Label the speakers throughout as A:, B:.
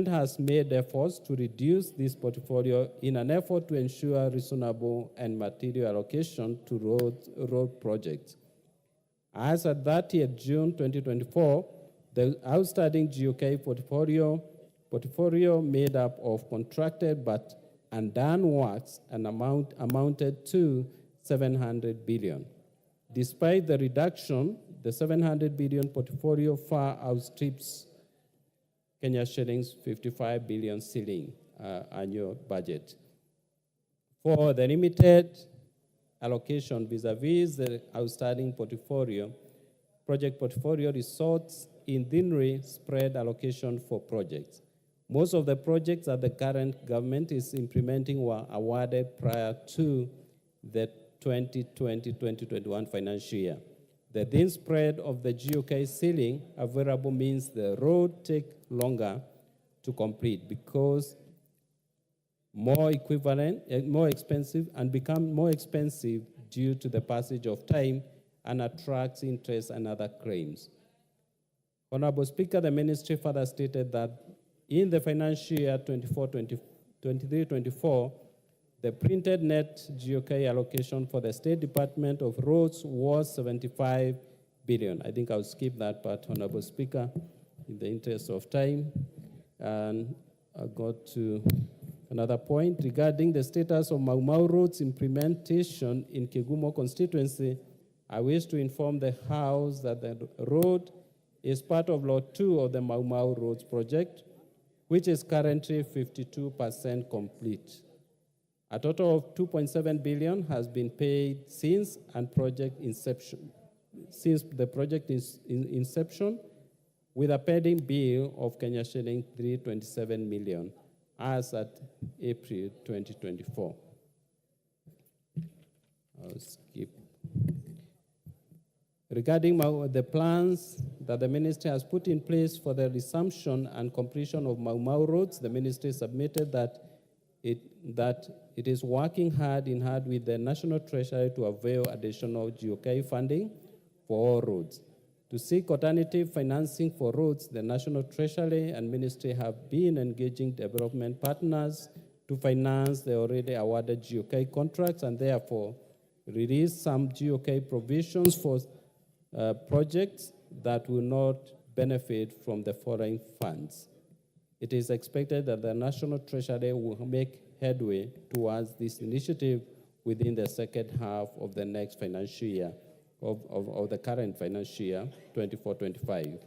A: government has made efforts to reduce this portfolio in an effort to ensure reasonable and material allocation to road projects. As at 30th June 2024, the outstanding GOK portfolio made up of contracted but undone works and amounted to 700 billion. Despite the reduction, the 700 billion portfolio far outstrips Kenya shillings 55 billion ceiling annual budget. For the limited allocation vis-a-vis the outstanding project portfolio results in thinly spread allocation for projects. Most of the projects that the current government is implementing were awarded prior to the 2020-2021 financial year. The thin spread of the GOK ceiling available means the road take longer to complete because more expensive and become more expensive due to the passage of time and attracts interest and other claims. Honorable Speaker, the ministry further stated that in the financial year 23-24, the printed net GOK allocation for the State Department of Roads was 75 billion. I think I'll skip that part, Honorable Speaker, in the interest of time. And I'll go to another point regarding the status of Mau Mau Roads implementation in Kegumo constituency. I wish to inform the House that the road is part of Lot 2 of the Mau Mau Roads project, which is currently 52% complete. A total of 2.7 billion has been paid since the project inception, with a pending bill of Kenya shilling 327 million as at April 2024. I'll skip. Regarding the plans that the ministry has put in place for the resumption and completion of Mau Mau roads, the ministry submitted that it is working hand in hand with the National Treasury to avail additional GOK funding for all roads. To seek alternative financing for roads, the National Treasury and Ministry have been engaging development partners to finance the already awarded GOK contracts and therefore release some GOK provisions for projects that will not benefit from the foreign funds. It is expected that the National Treasury will make headway towards this initiative within the second half of the next financial year, of the current financial year, 24-25.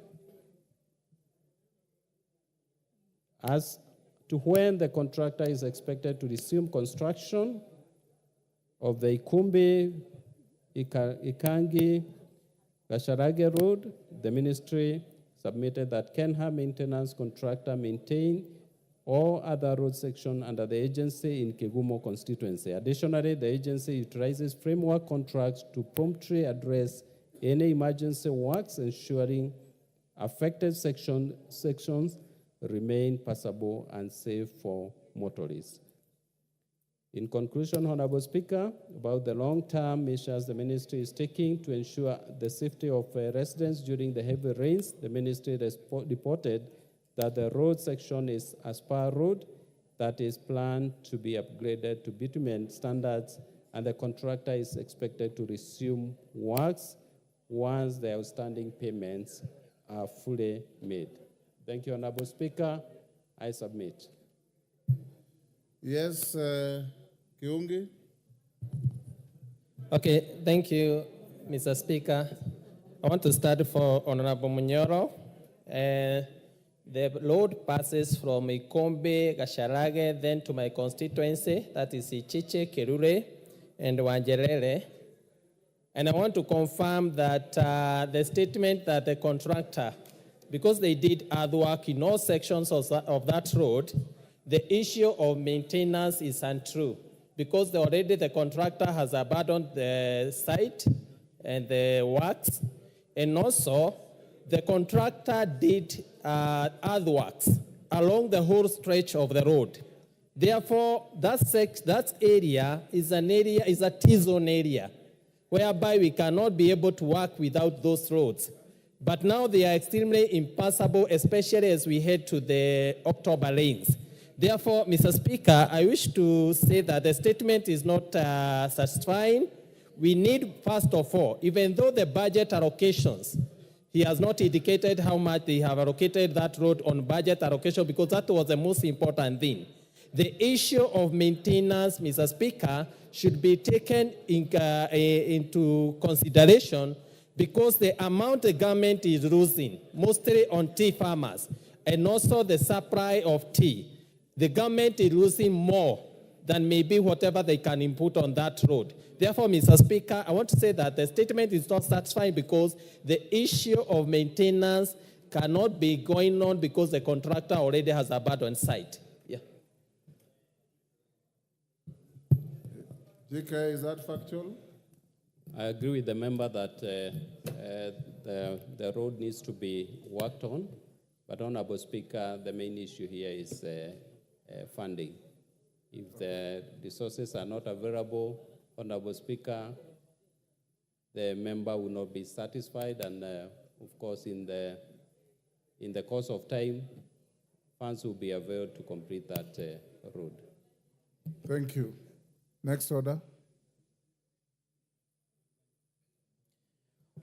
A: As to when the contractor is expected to resume construction of the Ikumbi, Ikangi, Gasharage Road, the ministry submitted that Kenha maintenance contractor maintain all other road sections under the agency in Kegumo constituency. Additionally, the agency utilizes framework contracts to promptly address any emergency works, ensuring affected sections remain passable and safe for motorists. In conclusion, Honorable Speaker, about the long-term measures the ministry is taking to ensure the safety of residents during the heavy rains, the ministry reported that the road section is a spur road that is planned to be upgraded to bitumen standards, and the contractor is expected to resume works once the outstanding payments are fully made. Thank you, Honorable Speaker. I submit.
B: Yes, Kiungi.
C: Okay, thank you, Mr. Speaker. I want to start for Honorable Munyoro. The road passes from Ikombe, Gasharage, then to my constituency, that is Ichiche, Kerure, and Wanjerere. And I want to confirm that the statement that the contractor, because they did earthwork in all sections of that road, the issue of maintenance is untrue, because already the contractor has abandoned the site and the works, and also the contractor did earthworks along the whole stretch of the road. Therefore, that area is a T-zone area, whereby we cannot be able to work without those roads. But now they are extremely impassable, especially as we head to the October rains. Therefore, Mr. Speaker, I wish to say that the statement is not satisfying. We need, first of all, even though the budget allocations, he has not indicated how much they have allocated that road on budget allocation, because that was the most important thing. The issue of maintenance, Mr. Speaker, should be taken into consideration, because the amount the government is losing, mostly on tea farmers, and also the supply of tea, the government is losing more than maybe whatever they can input on that road. Therefore, Mr. Speaker, I want to say that the statement is not satisfying, because the issue of maintenance cannot be going on because the contractor already has abandoned site. Yeah.
B: GK, is that factual?
A: I agree with the member that the road needs to be worked on, but Honorable Speaker, the main issue here is funding. If the resources are not available, Honorable Speaker, the member will not be satisfied, and of course, in the course of time, funds will be availed to complete that road.
B: Thank you. Next order.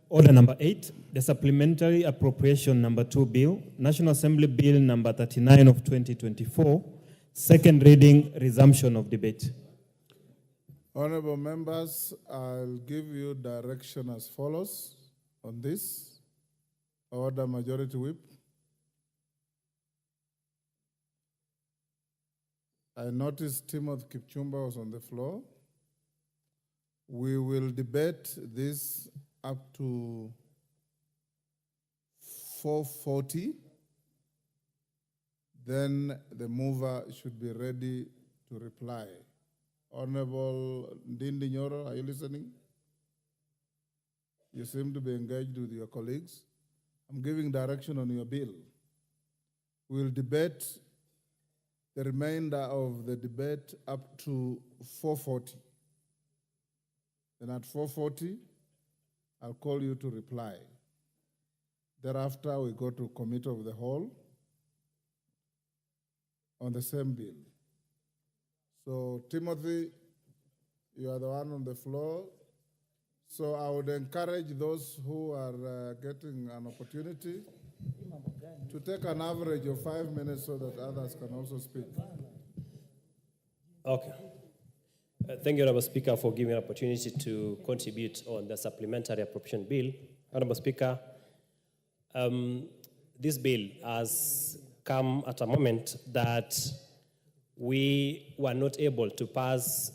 D: Order number 8, the supplementary appropriation number 2 bill, National Assembly Bill number 39 of 2024, second reading, resumption of debate.
B: Honorable members, I'll give you direction as follows on this. Order Majority Whip. I noticed Timothy Kipchumba was on the floor. We will debate this up to 4:40. Then the mover should be ready to reply. Honorable Ndindi Nyoro, are you listening? You seem to be engaged with your colleagues. I'm giving direction on your bill. We'll debate the remainder of the debate up to 4:40. Then at 4:40, I'll call you to reply. Thereafter, we go to Committee of the Whole on the same bill. So, Timothy, you are the one on the floor. So I would encourage those who are getting an opportunity to take an average of 5 minutes so that others can also speak.
E: Okay. Thank you, Honorable Speaker, for giving me an opportunity to contribute on the supplementary appropriation bill. Honorable Speaker, this bill has come at a moment that we were not able to pass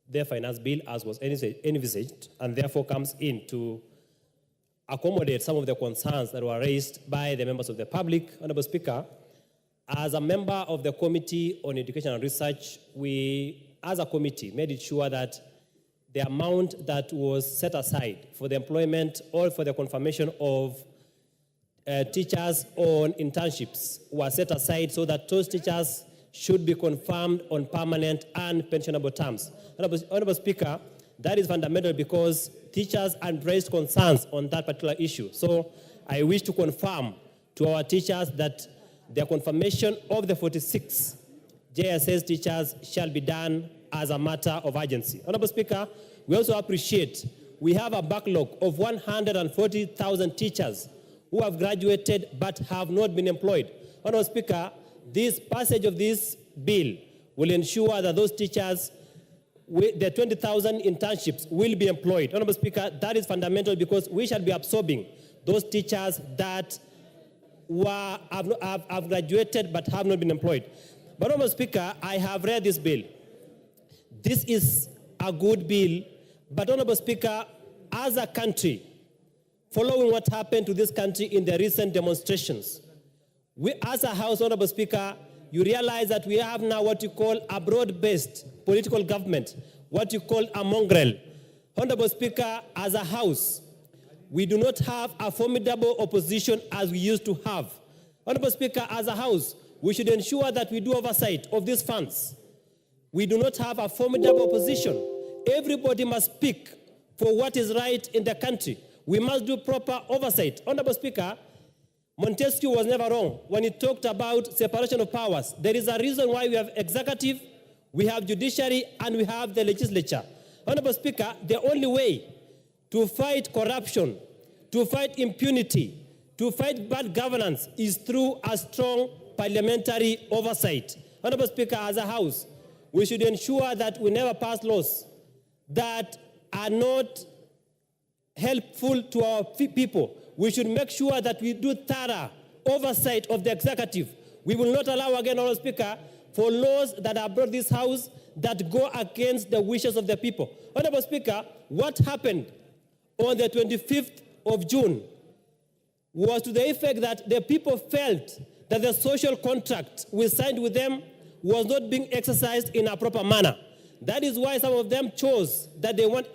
E: the finance bill as was envisaged, and therefore comes in to accommodate some of the concerns that were raised by the members of the public. Honorable Speaker, as a member of the Committee on Education and Research, we, as a committee, made it sure that the amount that was set aside for the employment or for the confirmation of teachers on internships was set aside so that those teachers should be confirmed on permanent and pensionable terms. Honorable Speaker, that is fundamental because teachers had raised concerns on that particular issue. So I wish to confirm to our teachers that the confirmation of the 46 JSS teachers shall be done as a matter of urgency. Honorable Speaker, we also appreciate we have a backlog of 140,000 teachers who have graduated but have not been employed. Honorable Speaker, this passage of this bill will ensure that those teachers, the 20,000 internships, will be employed. Honorable Speaker, that is fundamental because we shall be absorbing those teachers that have graduated but have not been employed. But Honorable Speaker, I have read this bill. This is a good bill, but Honorable Speaker, as a country, following what happened to this country in the recent demonstrations, we, as a House, Honorable Speaker, you realize that we have now what you call a broad-based political government, what you call a mongrel. Honorable Speaker, as a House, we do not have a formidable opposition as we used to have. Honorable Speaker, as a House, we should ensure that we do oversight of these funds. We do not have a formidable opposition. Everybody must speak for what is right in the country. we must do proper oversight. Honorable Speaker, Montesquieu was never wrong when he talked about separation of powers. There is a reason why we have executive, we have judiciary, and we have the legislature. Honorable Speaker, the only way to fight corruption, to fight impunity, to fight bad governance is through a strong parliamentary oversight. Honorable Speaker, as a House, we should ensure that we never pass laws that are not helpful to our people. We should make sure that we do thorough oversight of the executive. We will not allow again, Honorable Speaker, for laws that are brought this House that go against the wishes of the people. Honorable Speaker, what happened on the 25th of June was to the effect that the people felt that the social contract we signed with them was not being exercised in a proper manner. That is why some of them chose that they want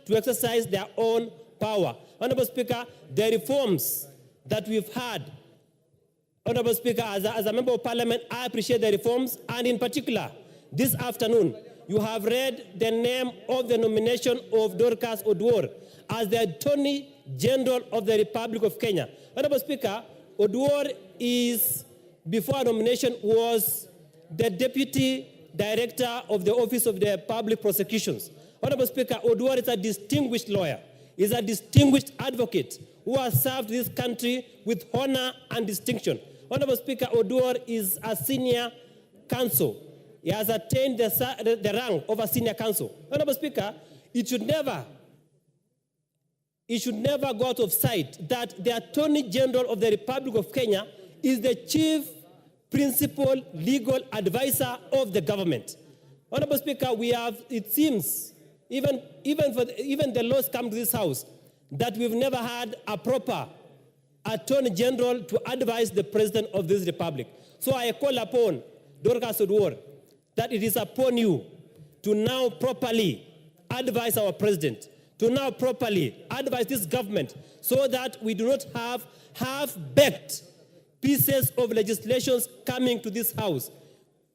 E: to exercise their own power. Honorable Speaker, the reforms that we've had, Honorable Speaker, as a member of Parliament, I appreciate the reforms, and in particular, this afternoon, you have read the name of the nomination of Dorcas Oduor as the Attorney General of the Republic of Kenya. Honorable Speaker, Oduor is, before nomination, was the Deputy Director of the Office of the Public Prosecutions. Honorable Speaker, Oduor is a distinguished lawyer, is a distinguished advocate who has served this country with honor and distinction. Honorable Speaker, Oduor is a senior counsel. He has attained the rank of a senior counsel. Honorable Speaker, it should never go out of sight that the Attorney General of the Republic of Kenya is the chief principal legal advisor of the government. Honorable Speaker, we have, it seems, even the laws come to this House, that we've never had a proper Attorney General to advise the President of this Republic. So I call upon Dorcas Oduor that it is upon you to now properly advise our President, to now properly advise this government so that we do not have half-baked pieces of legislations coming to this House.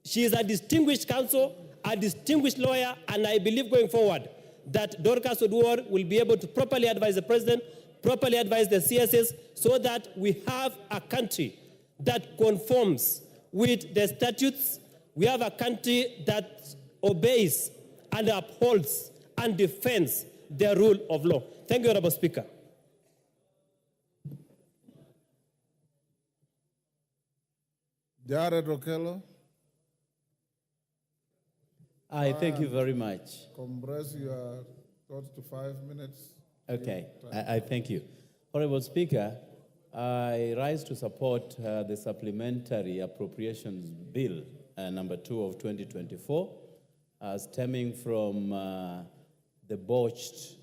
E: She is a distinguished counsel, a distinguished lawyer, and I believe going forward that Dorcas Oduor will be able to properly advise the President, properly advise the CSS, so that we have a country that conforms with the statutes. We have a country that obeys and upholds and defends the rule of law. Thank you, Honorable Speaker.
B: Jared Okello,
F: I thank you very much.
B: compress your thoughts to 5 minutes.
F: Okay, I thank you. Honorable Speaker, I rise to support the Supplementary Appropriations Bill number 2 of 2024, stemming from the botched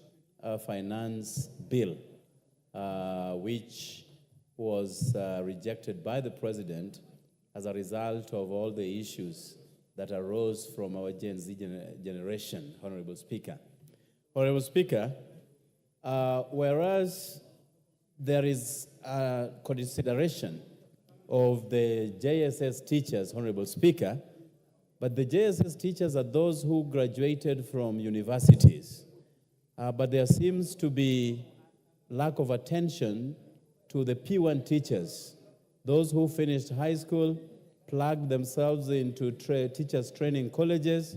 F: finance bill, which was rejected by the President as a result of all the issues that arose from our Gen Z generation, Honorable Speaker. Honorable Speaker, whereas there is a consideration of the JSS teachers, Honorable Speaker, but the JSS teachers are those who graduated from universities. But there seems to be lack of attention to the P1 teachers, those who finished high school, plugged themselves into teachers training colleges,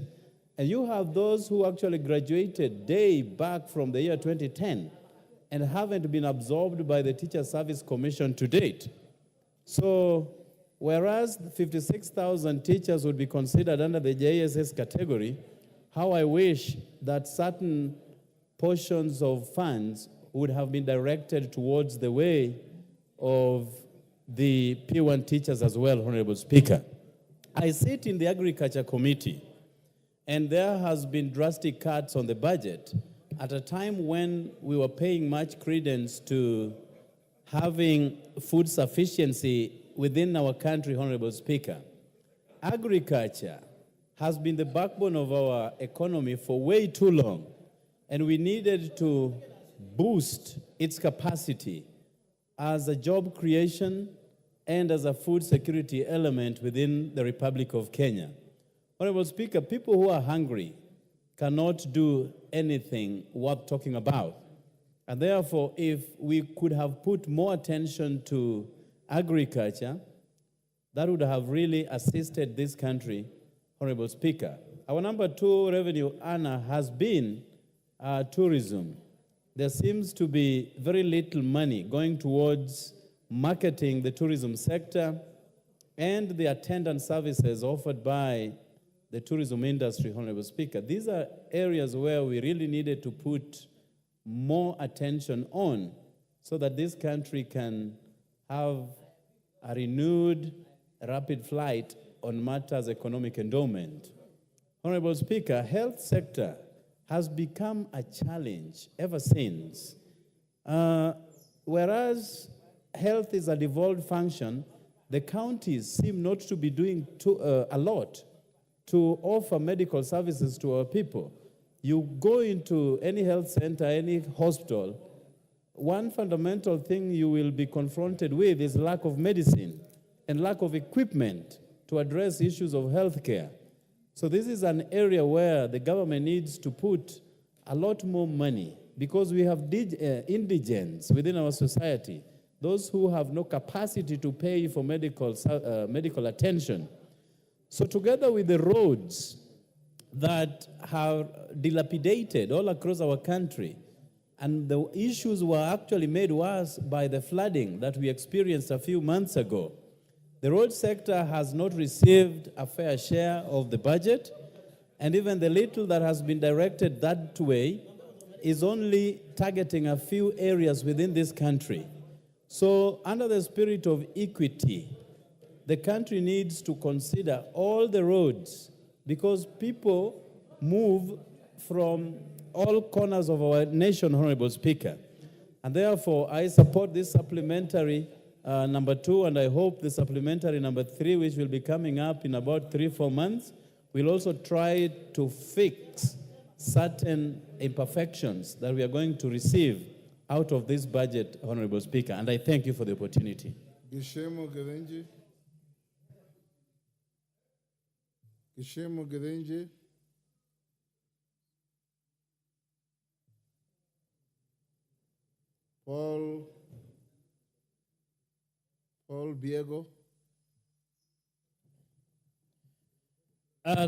F: and you have those who actually graduated day back from the year 2010 and haven't been absorbed by the Teacher Service Commission to date. So, whereas 56,000 teachers would be considered under the JSS category, how I wish that certain portions of funds would have been directed towards the way of the P1 teachers as well, Honorable Speaker. I sit in the Agriculture Committee, and there has been drastic cuts on the budget at a time when we were paying much credence to having food sufficiency within our country, Honorable Speaker. Agriculture has been the backbone of our economy for way too long, and we needed to boost its capacity as a job creation and as a food security element within the Republic of Kenya. Honorable Speaker, people who are hungry cannot do anything worth talking about. And therefore, if we could have put more attention to agriculture, that would have really assisted this country, Honorable Speaker. Our number 2 revenue earner has been tourism. There seems to be very little money going towards marketing the tourism sector and the attendant services offered by the tourism industry, Honorable Speaker. These are areas where we really needed to put more attention on so that this country can have a renewed rapid flight on matters economic endowment. Honorable Speaker, health sector has become a challenge ever since. Whereas health is a devolved function, the counties seem not to be doing a lot to offer medical services to our people. You go into any health center, any hospital, one fundamental thing you will be confronted with is lack of medicine and lack of equipment to address issues of healthcare. So this is an area where the government needs to put a lot more money because we have indigents within our society, those who have no capacity to pay for medical attention. So together with the roads that have dilapidated all across our country, and the issues were actually made worse by the flooding that we experienced a few months ago, the road sector has not received a fair share of the budget, and even the little that has been directed that way is only targeting a few areas within this country. So under the spirit of equity, the country needs to consider all the roads because people move from all corners of our nation, Honorable Speaker. And therefore, I support this supplementary number 2, and I hope the supplementary number 3, which will be coming up in about 3-4 months, will also try to fix certain imperfections that we are going to receive out of this budget, Honorable Speaker. And I thank you for the opportunity.
B: Gishemo Gedenji. Gishemo Gedenji. Paul Biego.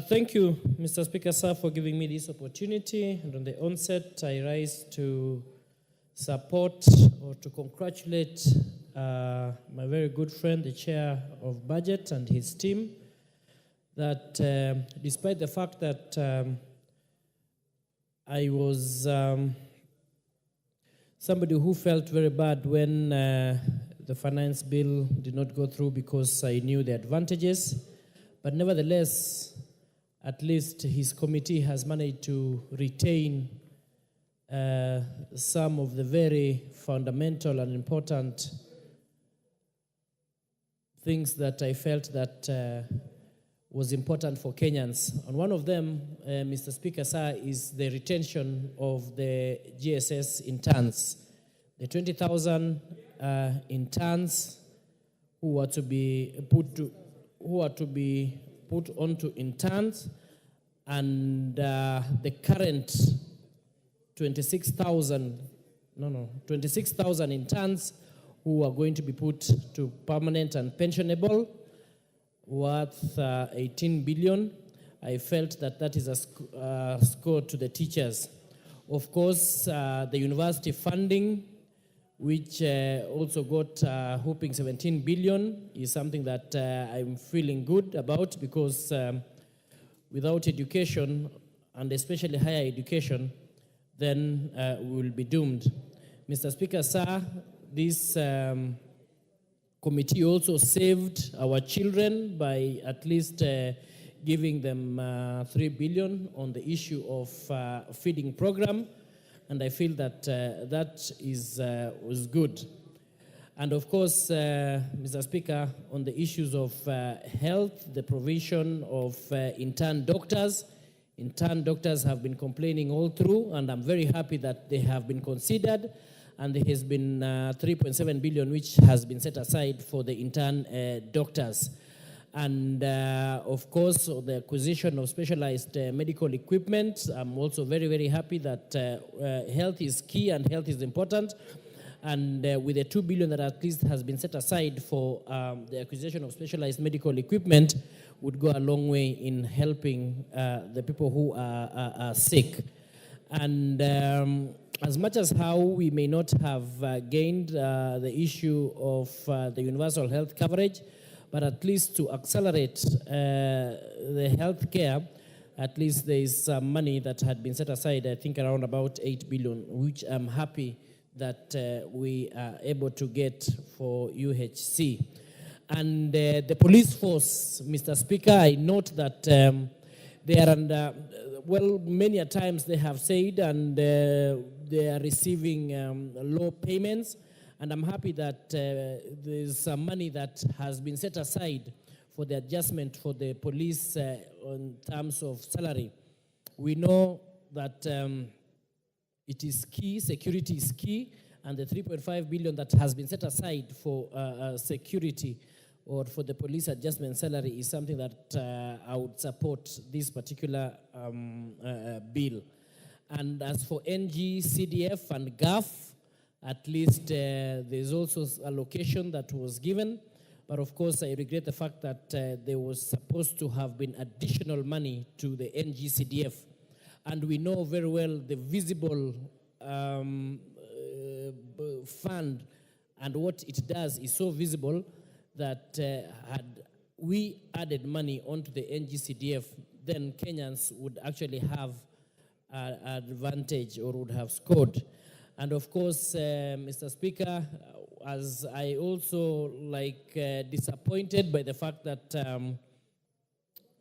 G: Thank you, Mr. Speaker, sir, for giving me this opportunity. And on the onset, I rise to support or to congratulate my very good friend, the chair of budget and his team, that despite the fact that I was somebody who felt very bad when the finance bill did not go through because I knew the advantages, but nevertheless, at least his committee has managed to retain some of the very fundamental and important things that I felt that was important for Kenyans. And one of them, Mr. Speaker, sir, is the retention of the GSS interns. The 20,000 interns who are to be put onto interns, and the current 26,000 interns who are going to be put to permanent and pensionable, worth 18 billion. I felt that that is a score to the teachers. Of course, the university funding, which also got whopping 17 billion, is something that I'm feeling good about because without education, and especially higher education, then we will be doomed. Mr. Speaker, sir, this committee also saved our children by at least giving them 3 billion on the issue of feeding program, and I feel that that was good. And of course, Mr. Speaker, on the issues of health, the provision of intern doctors. Intern doctors have been complaining all through, and I'm very happy that they have been considered. And there has been 3.7 billion which has been set aside for the intern doctors. And of course, the acquisition of specialized medical equipment. I'm also very, very happy that health is key and health is important. And with the 2 billion that at least has been set aside for the acquisition of specialized medical equipment, would go a long way in helping the people who are sick. And as much as how we may not have gained the issue of the universal health coverage, but at least to accelerate the health care, at least there is some money that had been set aside, I think around about 8 billion, which I'm happy that we are able to get for UHC. And the police force, Mr. Speaker, I note that they are under, well, many a times they have said, and they are receiving low payments. And I'm happy that there's some money that has been set aside for the adjustment for the police in terms of salary. We know that it is key, security is key, and the 3.5 billion that has been set aside for security or for the police adjustment salary is something that I would support this particular bill. And as for NG, CDF, and GAF, at least there's also a allocation that was given. But of course, I regret the fact that there was supposed to have been additional money to the NGCDF. And we know very well the visible fund and what it does is so visible that had we added money onto the NGCDF, then Kenyans would actually have an advantage or would have scored. And of course, Mr. Speaker, as I also disappointed by the fact that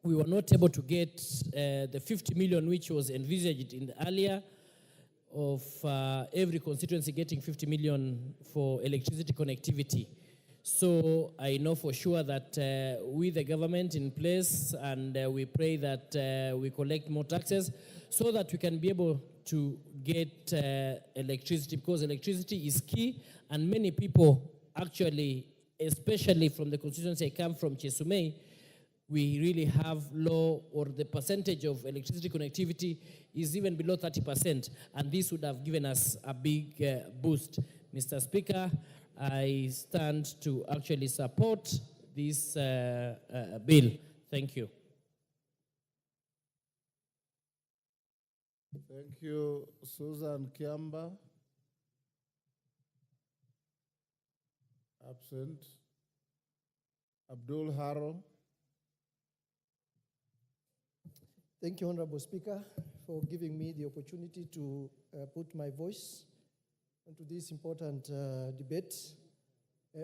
G: we were not able to get the 50 million which was envisaged in the earlier of every constituency getting 50 million for electricity connectivity. So I know for sure that with the government in place, and we pray that we collect more taxes so that we can be able to get electricity, because electricity is key, and many people actually, especially from the constituency I come from, Chesumei, we really have low, or the percentage of electricity connectivity is even below 30%, and this would have given us a big boost. Mr. Speaker, I stand to actually support this bill. Thank you.
B: Thank you, Susan Kiamba. Absent. Abdul Haro.
H: Thank you, Honorable Speaker, for giving me the opportunity to put my voice into this important debate.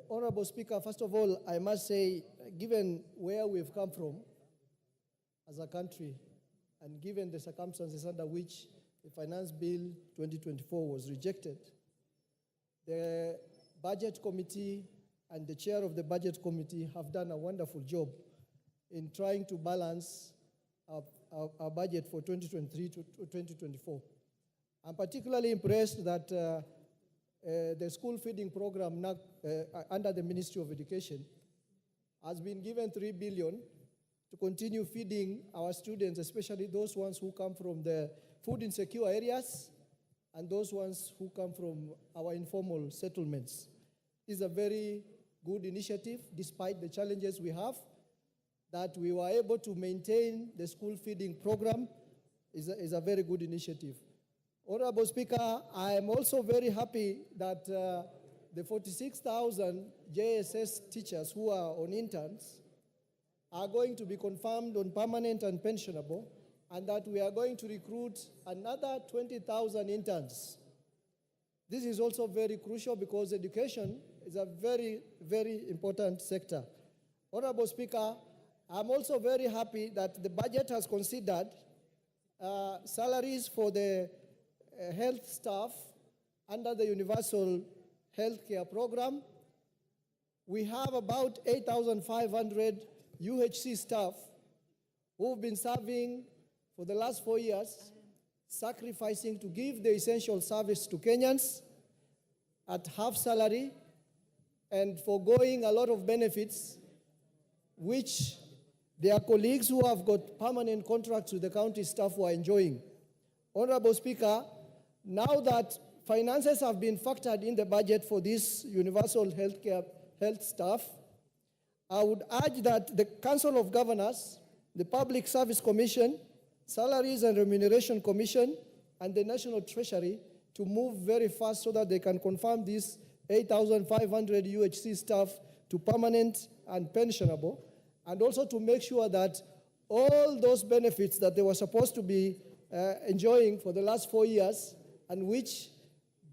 H: Honorable Speaker, first of all, I must say, given where we've come from as a country, and given the circumstances under which the Finance Bill 2024 was rejected, the Budget Committee and the Chair of the Budget Committee have done a wonderful job in trying to balance our budget for 2023 to 2024. I'm particularly impressed that the school feeding program now, under the Ministry of Education has been given 3 billion to continue feeding our students, especially those ones who come from the food insecure areas and those ones who come from our informal settlements. This is a very good initiative, despite the challenges we have. That we were able to maintain the school feeding program is a very good initiative. Honorable Speaker, I am also very happy that the 46,000 JSS teachers who are on interns are going to be confirmed on permanent and pensionable, and that we are going to recruit another 20,000 interns. This is also very crucial because education is a very, very important sector. Honorable Speaker, I'm also very happy that the budget has considered salaries for the health staff under the Universal Healthcare Program. We have about 8,500 UHC staff who've been serving for the last 4 years, sacrificing to give the essential service to Kenyans at half salary and foregoing a lot of benefits which their colleagues who have got permanent contracts with the county staff were enjoying. Honorable Speaker, now that finances have been factored in the budget for this universal health staff, I would urge that the Council of Governors, the Public Service Commission, Salaries and Remuneration Commission, and the National Treasury to move very fast so that they can confirm this 8,500 UHC staff to permanent and pensionable, and also to make sure that all those benefits that they were supposed to be enjoying for the last 4 years, and which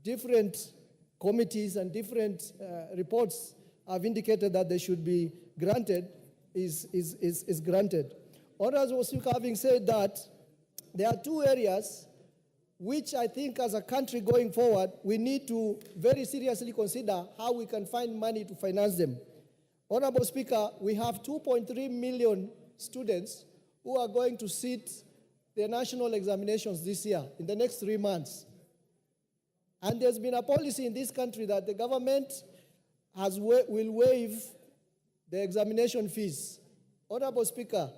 H: different committees and different reports have indicated that they should be granted, is granted. Honorable Speaker, having said that, there are two areas which I think as a country going forward, we need to very seriously consider how we can find money to finance them. Honorable Speaker, we have 2.3 million students who are going to sit their national examinations this year, in the next 3 months. And there's been a policy in this country that the government will waive the examination fees. Honorable Speaker,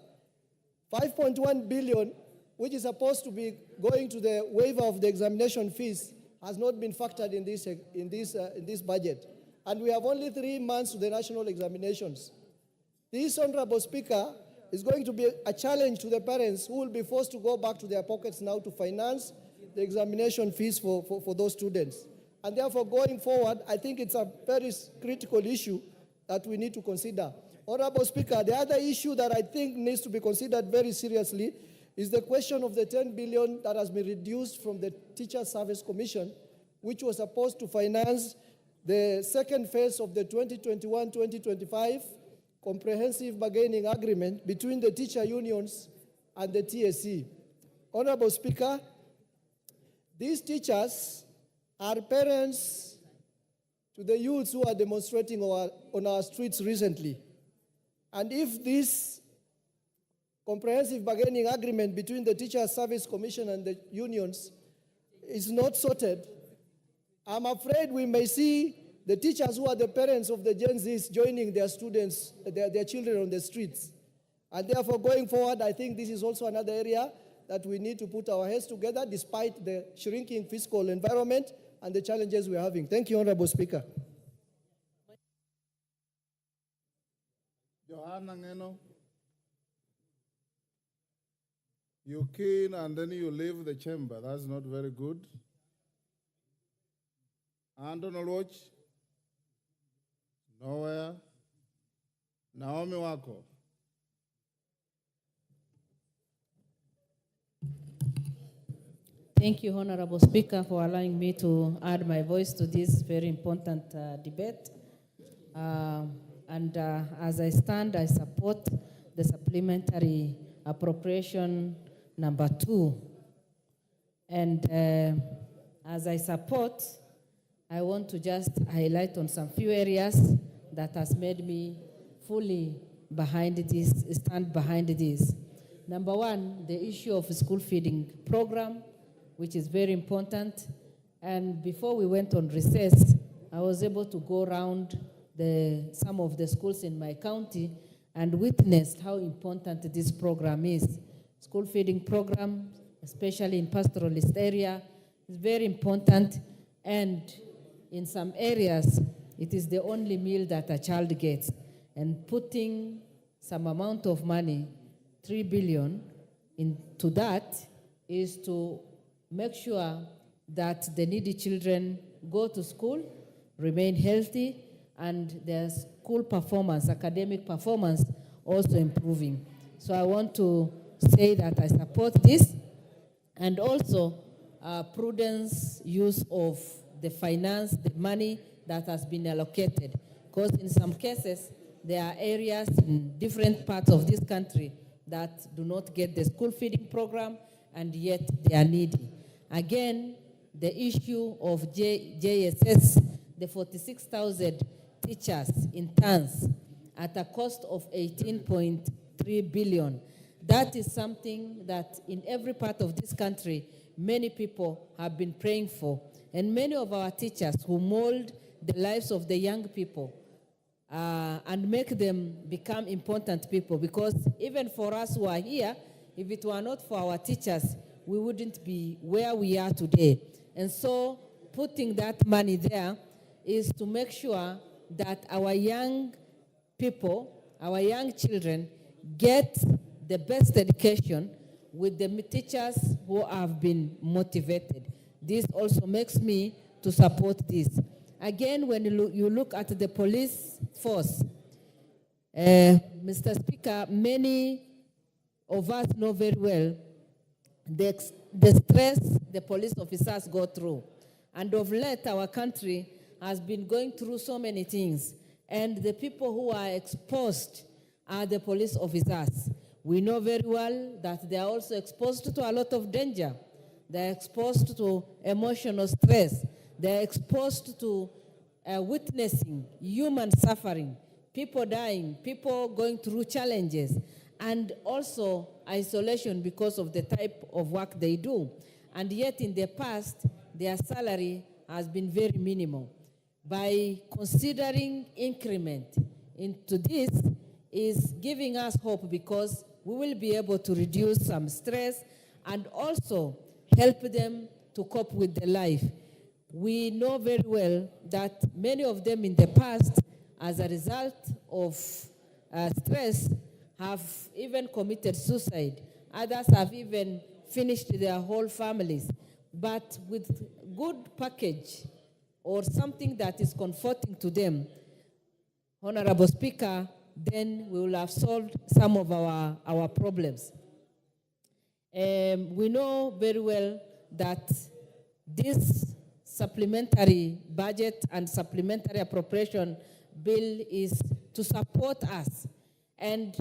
H: 5.1 billion, which is supposed to be going to the waiver of the examination fees, has not been factored in this budget. And we have only 3 months to the national examinations. This, Honorable Speaker, is going to be a challenge to the parents who will be forced to go back to their pockets now to finance the examination fees for those students. And therefore, going forward, I think it's a very critical issue that we need to consider. Honorable Speaker, the other issue that I think needs to be considered very seriously is the question of the 10 billion that has been reduced from the Teacher Service Commission, which was supposed to finance the second phase of the 2021-2025 comprehensive bargaining agreement between the teacher unions and the TSC. Honorable Speaker, these teachers are parents to the youths who are demonstrating on our streets recently. And if this comprehensive bargaining agreement between the Teacher Service Commission and the unions is not sorted, I'm afraid we may see the teachers who are the parents of the Gen Zs joining their students, their children on the streets. And therefore, going forward, I think this is also another area that we need to put our heads together despite the shrinking fiscal environment and the challenges we're having. Thank you, Honorable Speaker.
B: Johanna Ngeno, you keen and then you leave the chamber. That's not very good. Anton Oloch, nowhere. Naomi Wako.
I: Thank you, Honorable Speaker, for allowing me to add my voice to this very important debate. As I stand, I support the supplementary appropriation number 2. And as I support, I want to just highlight on some few areas that has made me fully stand behind this. Number 1, the issue of school feeding program, which is very important. And before we went on recess, I was able to go around some of the schools in my county and witnessed how important this program is. School feeding program, especially in pastoralist area, is very important. And in some areas, it is the only meal that a child gets. And putting some amount of money, 3 billion, into that is to make sure that the needy children go to school, remain healthy, and their school performance, academic performance, also improving. So I want to say that I support this, and also prudence use of the money that has been allocated. Because in some cases, there are areas in different parts of this country that do not get the school feeding program, and yet they are needy. Again, the issue of JSS, the 46,000 teachers interns at a cost of 18.3 billion. That is something that in every part of this country, many people have been praying for. And many of our teachers who mold the lives of the young people and make them become important people. Because even for us who are here, if it were not for our teachers, we wouldn't be where we are today. And so putting that money there is to make sure that our young people, our young children, get the best education with the teachers who have been motivated. This also makes me to support this. Again, when you look at the police force, Mr. Speaker, many of us know very well the stress the police officers go through. And of late, our country has been going through so many things. And the people who are exposed are the police officers. We know very well that they are also exposed to a lot of danger. They are exposed to emotional stress. They are exposed to witnessing human suffering, people dying, people going through challenges, and also isolation because of the type of work they do. And yet in the past, their salary has been very minimal. By considering increment into this is giving us hope, because we will be able to reduce some stress and also help them to cope with their life. We know very well that many of them in the past, as a result of stress, have even committed suicide. Others have even finished their whole families. But with good package or something that is comforting to them, Honorable Speaker, then we will have solved some of our problems. We know very well that this supplementary budget and supplementary appropriation bill is to support us. And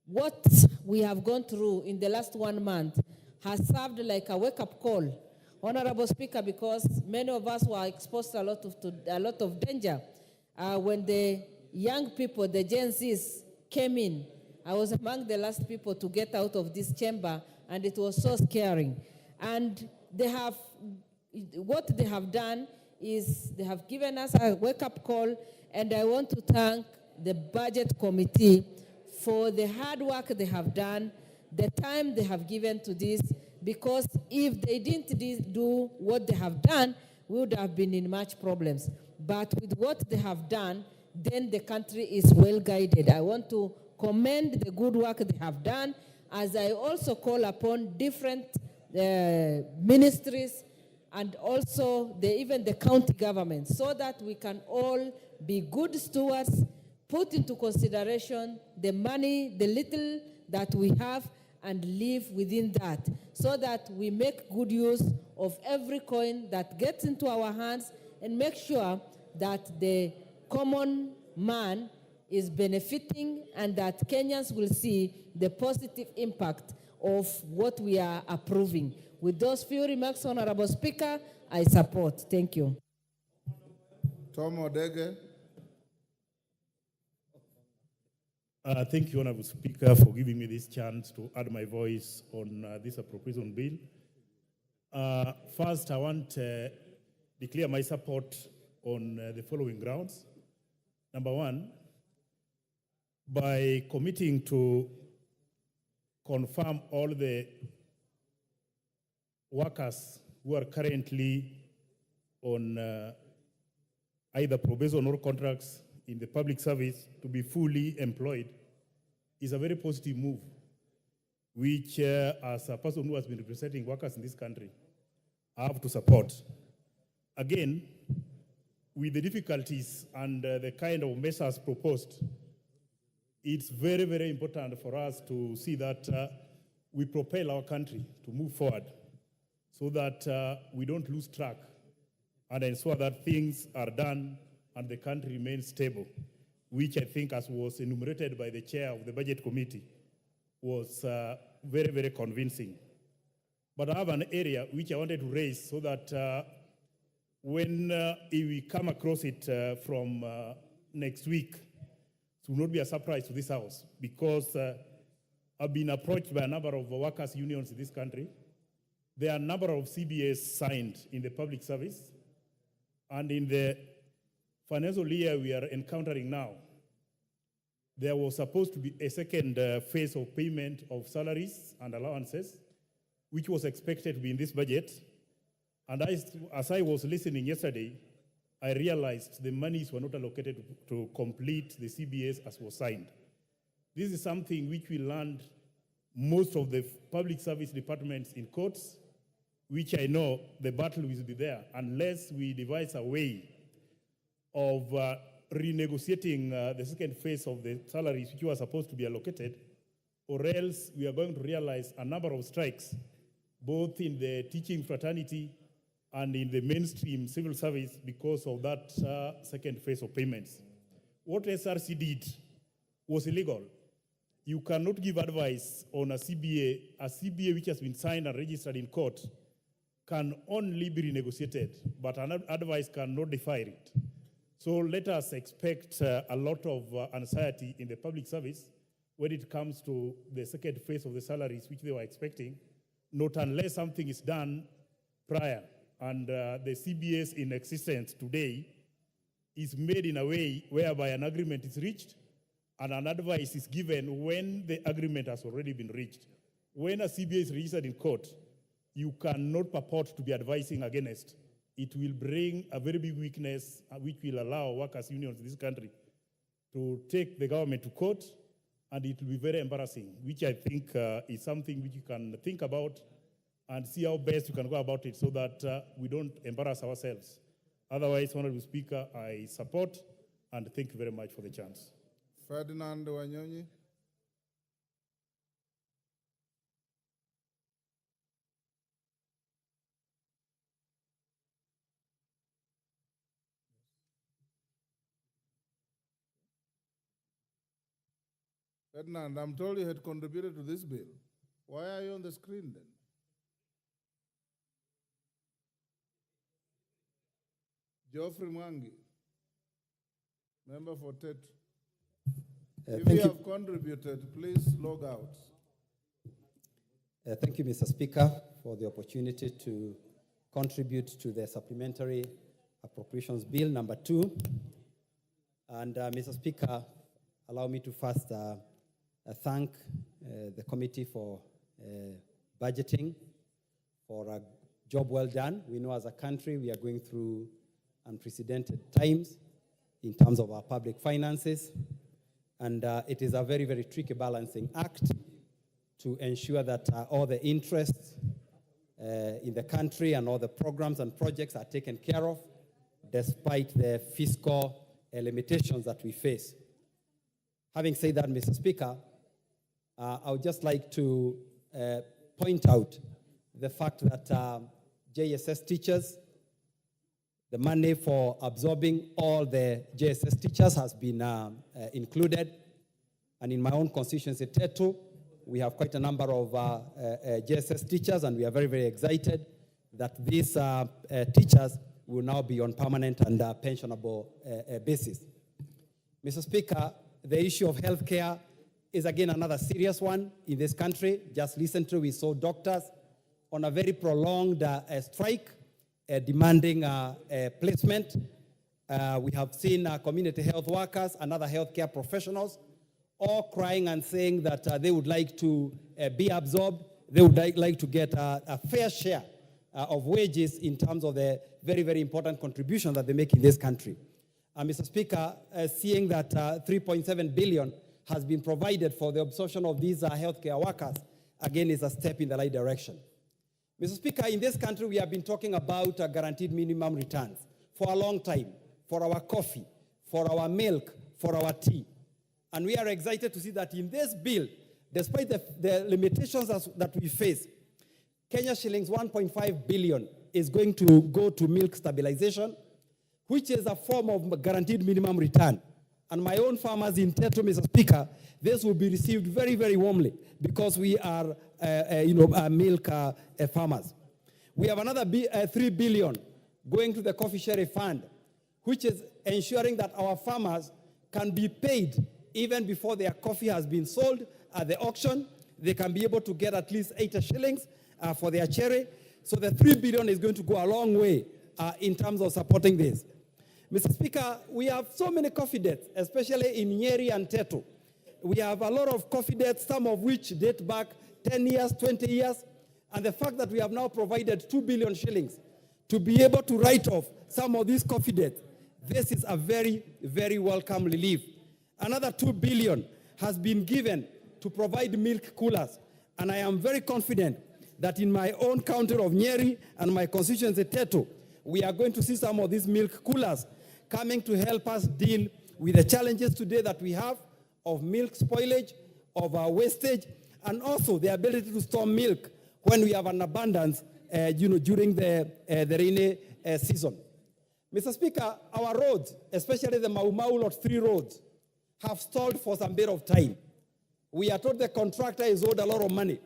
I: what we have gone through in the last 1 month has served like a wake-up call, Honorable Speaker, because many of us were exposed to a lot of danger. When the young people, the Gen Zs, came in, I was among the last people to get out of this chamber, and it was so scary. And what they have done is they have given us a wake-up call, and I want to thank the Budget Committee for the hard work they have done, the time they have given to this, because if they didn't do what they have done, we would have been in much problems. But with what they have done, then the country is well guided. I want to commend the good work they have done, as I also call upon different ministries and also even the county government, so that we can all be good stewards, put into consideration the money, the little that we have, and live within that, so that we make good use of every coin that gets into our hands and make sure that the common man is benefiting and that Kenyans will see the positive impact of what we are approving. With those few remarks, Honorable Speaker, I support. Thank you.
B: Tom Odege.
J: Thank you, Honorable Speaker, for giving me this chance to add my voice on this appropriation bill. First, I want to declare my support on the following grounds. Number one, by committing to confirm all the workers who are currently on either probation or contracts in the public service to be fully employed is a very positive move, which as a person who has been representing workers in this country, I have to support. Again, with the difficulties and the kind of measures proposed, it's very, very important for us to see that we propel our country to move forward so that we don't lose track and ensure that things are done and the country remains stable, which I think, as was enumerated by the chair of the Budget Committee, was very, very convincing. But I have an area which I wanted to raise so that when we come across it from next week, it will not be a surprise to this House, because I've been approached by a number of workers' unions in this country. There are a number of CBAs signed in the public service, and in the financial year we are encountering now, there was supposed to be a second phase of payment of salaries and allowances, which was expected to be in this budget. And as I was listening yesterday, I realized the monies were not allocated to complete the CBAs as was signed. This is something which we learned most of the public service departments in courts, which I know the battle will be there unless we devise a way of renegotiating the second phase of the salaries which were supposed to be allocated, or else we are going to realize a number of strikes, both in the teaching fraternity and in the mainstream civil service because of that second phase of payments. What SRC did was illegal. You cannot give advice on a CBA which has been signed and registered in court can only be renegotiated, but an advice cannot defy it. So let us expect a lot of anxiety in the public service when it comes to the second phase of the salaries which they were expecting, not unless something is done prior. And the CBAs in existence today is made in a way whereby an agreement is reached and an advice is given when the agreement has already been reached. When a CBA is registered in court, you cannot purport to be advising against. It will bring a very big weakness which will allow workers' unions in this country to take the government to court, and it will be very embarrassing, which I think is something which you can think about and see how best you can go about it so that we don't embarrass ourselves. Otherwise, Honorable Speaker, I support and thank you very much for the chance.
B: Ferdinand Wanyonyi. Ferdinand, I'm told you had contributed to this bill. Why are you on the screen then? Geoffrey Mwangi, member for Tetu. If you have contributed, please log out.
K: Thank you, Mr. Speaker, for the opportunity to contribute to the Supplementary Appropriations Bill number 2. And Mr. Speaker, allow me to first thank the committee for budgeting, for a job well done. We know as a country we are going through unprecedented times in terms of our public finances. And it is a very, very tricky balancing act to ensure that all the interests in the country and all the programs and projects are taken care of, despite the fiscal limitations that we face. Having said that, Mr. Speaker, I would just like to point out the fact that JSS teachers, the money for absorbing all the JSS teachers has been included. And in my own constituency, Tetu, we have quite a number of JSS teachers, and we are very, very excited that these teachers will now be on permanent and pensionable basis. Mr. Speaker, the issue of healthcare is again another serious one in this country. Just recently, we saw doctors on a very prolonged strike, demanding placement. We have seen community health workers and other healthcare professionals all crying and saying that they would like to be absorbed. They would like to get a fair share of wages in terms of the very, very important contribution that they make in this country. Mr. Speaker, seeing that 3.7 billion has been provided for the absorption of these healthcare workers, again, is a step in the right direction. Mr. Speaker, in this country, we have been talking about guaranteed minimum returns for a long time, for our coffee, for our milk, for our tea. And we are excited to see that in this bill, despite the limitations that we face, Kenya shillings 1.5 billion is going to go to milk stabilization, which is a form of guaranteed minimum return. And my own farmers in Tetu, Mr. Speaker, this will be received very, very warmly because we are, milk farmers. We have another 3 billion going to the coffee share fund, which is ensuring that our farmers can be paid even before their coffee has been sold at the auction. They can be able to get at least 80 shillings for their cherry. So the 3 billion is going to go a long way in terms of supporting this. Mr. Speaker, we have so many coffee dates, especially in Nyeri and Tetu. We have a lot of coffee dates, some of which date back 10 years, 20 years. And the fact that we have now provided 2 billion shillings to be able to write off some of these coffee debts, this is a very, very welcome relief. Another 2 billion has been given to provide milk coolers. And I am very confident that in my own county of Nyeri and my constituency Tetu, we are going to see some of these milk coolers coming to help us deal with the challenges today that we have of milk spoilage, of our wastage, and also the ability to store milk when we have an abundance during the rainy season. Mr. Speaker, our roads, especially the Mau Mau Lot 3 roads, have stalled for some bit of time. We are told the contractor is owed a lot of money.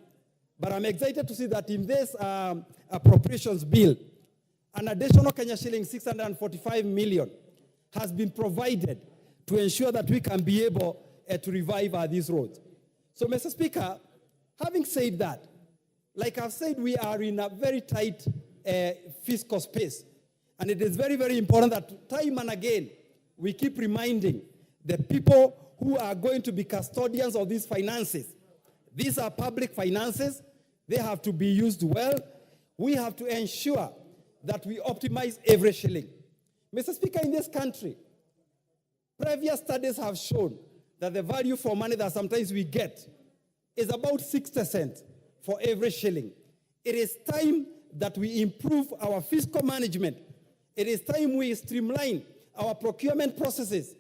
K: But I'm excited to see that in this appropriations bill, an additional Kenya shilling 645 million has been provided to ensure that we can be able to revive these roads. So, Mr. Speaker, having said that, like I've said, we are in a very tight fiscal space. And it is very, very important that time and again, we keep reminding the people who are going to be custodians of these finances. These are public finances. They have to be used well. We have to ensure that we optimize every shilling. Mr. Speaker, in this country, previous studies have shown that the value for money that sometimes we get is about 60 cents for every shilling. It is time that we improve our fiscal management. It is time we streamline our procurement processes.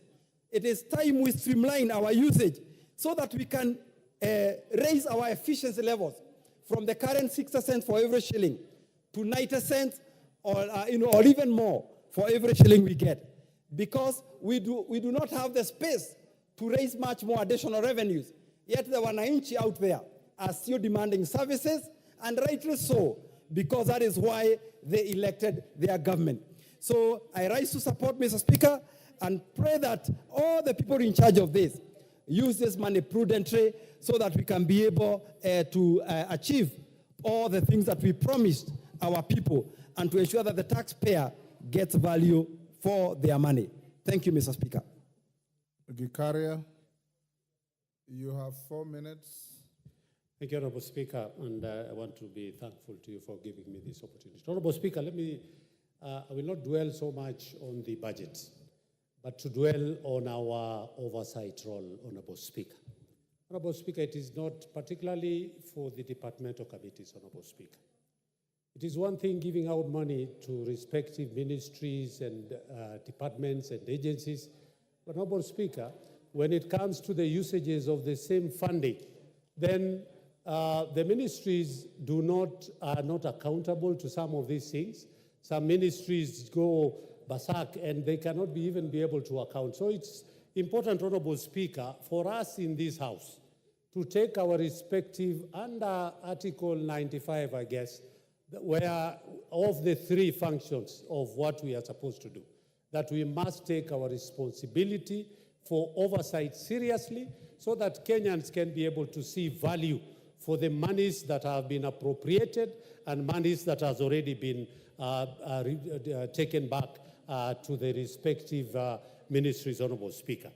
K: It is time we streamline our usage so that we can raise our efficiency levels from the current 60 cents for every shilling to 90 cents or even more for every shilling we get. Because we do not have the space to raise much more additional revenues. Yet the wananchi out there are still demanding services, and rightly so, because that is why they elected their government. So I rise to support, Mr. Speaker, and pray that all the people in charge of this use this money prudently so that we can be able to achieve all the things that we promised our people and to ensure that the taxpayer gets value for their money. Thank you, Mr. Speaker.
B: Gikaria, you have 4 minutes.
L: Thank you, Honorable Speaker, and I want to be thankful to you for giving me this opportunity. Honorable Speaker, I will not dwell so much on the budget, but to dwell on our oversight role, Honorable Speaker. Honorable Speaker, it is not particularly for the departmental committees, Honorable Speaker. It is one thing giving out money to respective ministries and departments and agencies, but Honorable Speaker, when it comes to the usages of the same funding, then the ministries are not accountable to some of these things. Some ministries go berserk and they cannot even be able to account. So it's important, Honorable Speaker, for us in this House to take our respective, under Article 95, I guess, where of the 3 functions of what we are supposed to do, that we must take our responsibility for oversight seriously so that Kenyans can be able to see value for the monies that have been appropriated and monies that has already been taken back to the respective ministries, Honorable Speaker.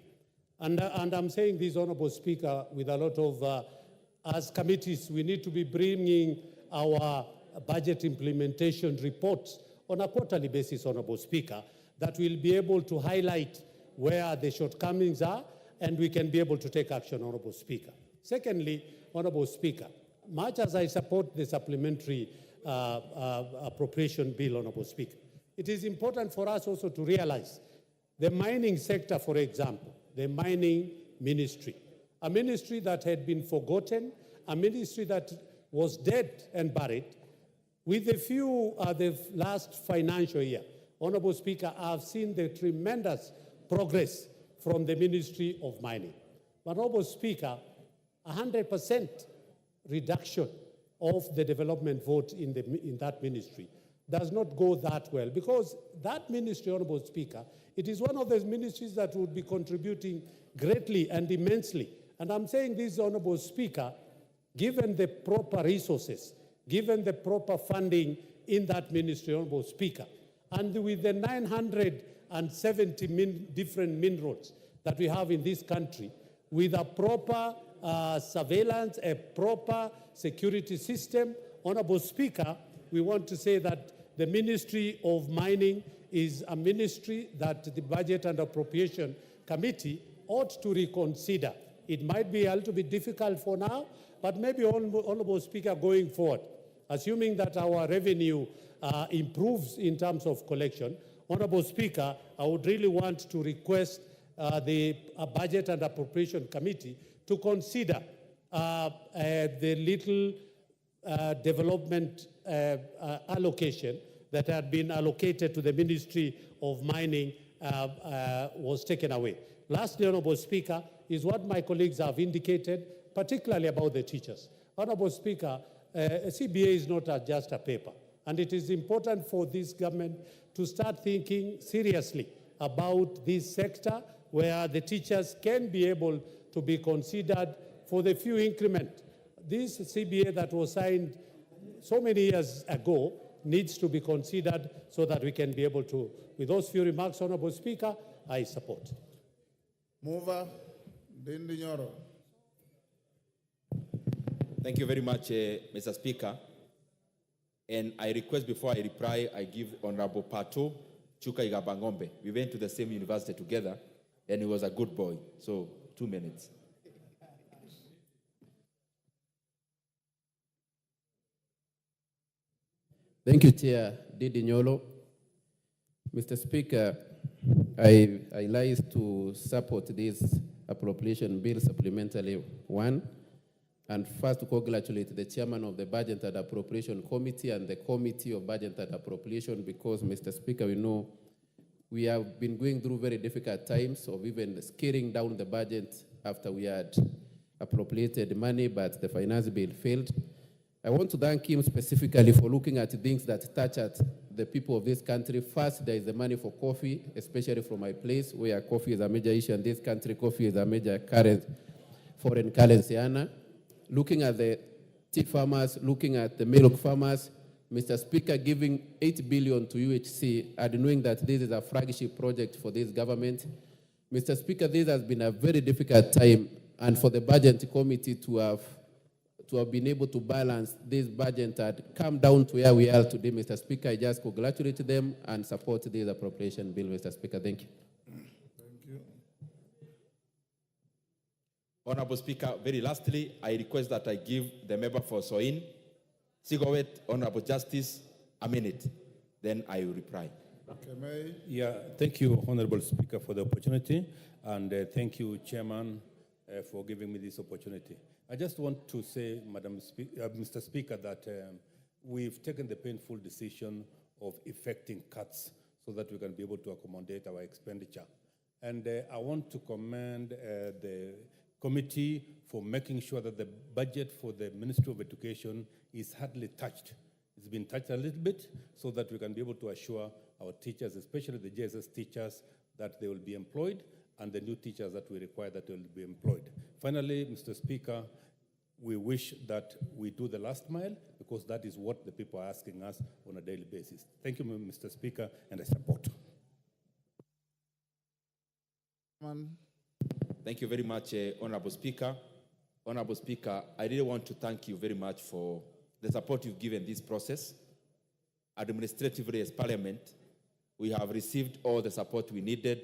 L: And I'm saying this, Honorable Speaker, with a lot of, as committees, we need to be bringing our budget implementation reports on a quarterly basis, Honorable Speaker, that will be able to highlight where the shortcomings are, and we can be able to take action, Honorable Speaker. Secondly, Honorable Speaker, much as I support the supplementary appropriation bill, Honorable Speaker, it is important for us also to realize the mining sector, for example, the mining ministry, a ministry that had been forgotten, a ministry that was dead and buried. With the last financial year, Honorable Speaker, I've seen the tremendous progress from the Ministry of Mining. But Honorable Speaker, 100% reduction of the development vote in that ministry does not go that well, because that ministry, Honorable Speaker, it is one of those ministries that would be contributing greatly and immensely. And I'm saying this, Honorable Speaker, given the proper resources, given the proper funding in that ministry, Honorable Speaker, and with the 900 170 different minerals that we have in this country, with a proper surveillance, a proper security system. Honorable Speaker, we want to say that the Ministry of Mining is a ministry that the Budget and Appropriation Committee ought to reconsider. It might be a little bit difficult for now, but maybe, Honorable Speaker, going forward, assuming that our revenue improves in terms of collection, Honorable Speaker, I would really want to request the Budget and Appropriation Committee to consider the little development allocation that had been allocated to the Ministry of Mining was taken away. Lastly, Honorable Speaker, is what my colleagues have indicated, particularly about the teachers. Honorable Speaker, CBA is not just a paper, and it is important for this government to start thinking seriously about this sector where the teachers can be able to be considered for the few increment. This CBA that was signed so many years ago needs to be considered so that we can be able to. With those few remarks, Honorable Speaker, I support.
B: Mover, Ndindi Nyoro.
M: Thank you very much, Mr. Speaker. And I request before I reply, I give Honorable Pato Chuka Igabangombe. We went to the same university together, and he was a good boy. So, 2 minutes.
A: Thank you, Chair Didi Nyolo. Mr. Speaker, I rise to support this appropriation bill supplementary 1, and first to congratulate the chairman of the Budget and Appropriation Committee and the Committee of Budget and Appropriation, because, Mr. Speaker, we know we have been going through very difficult times of even scaling down the budget after we had appropriated money, but the finance bill failed. I want to thank him specifically for looking at things that touch at the people of this country. First, there is the money for coffee, especially from my place, where coffee is a major issue in this country. Coffee is a major foreign currency earner. Looking at the tea farmers, looking at the milk farmers, Mr. Speaker, giving 8 billion to UHC and knowing that this is a flagship project for this government. Mr. Speaker, this has been a very difficult time, and for the Budget Committee to have been able to balance this budget and come down to where we are today, Mr. Speaker, I just congratulate them and support this appropriation bill, Mr. Speaker. Thank you.
B: Thank you.
M: Honorable Speaker, very lastly, I request that I give the member for Soin, Sigowet, Honorable Justice, a minute. Then I will reply.
B: Okay,
N: yeah, thank you, Honorable Speaker, for the opportunity, and thank you, Chairman, for giving me this opportunity. I just want to say, Mr. Speaker, that we've taken the painful decision of effecting cuts so that we can be able to accommodate our expenditure. And I want to commend the committee for making sure that the budget for the Ministry of Education is hardly touched. It's been touched a little bit so that we can be able to assure our teachers, especially the JSS teachers, that they will be employed, and the new teachers that we require that will be employed. Finally, Mr. Speaker, we wish that we do the last mile, because that is what the people are asking us on a daily basis. Thank you, Mr. Speaker, and I support.
M: Thank you very much, Honorable Speaker. Honorable Speaker, I really want to thank you very much for the support you've given this process. Administratively, as Parliament, we have received all the support we needed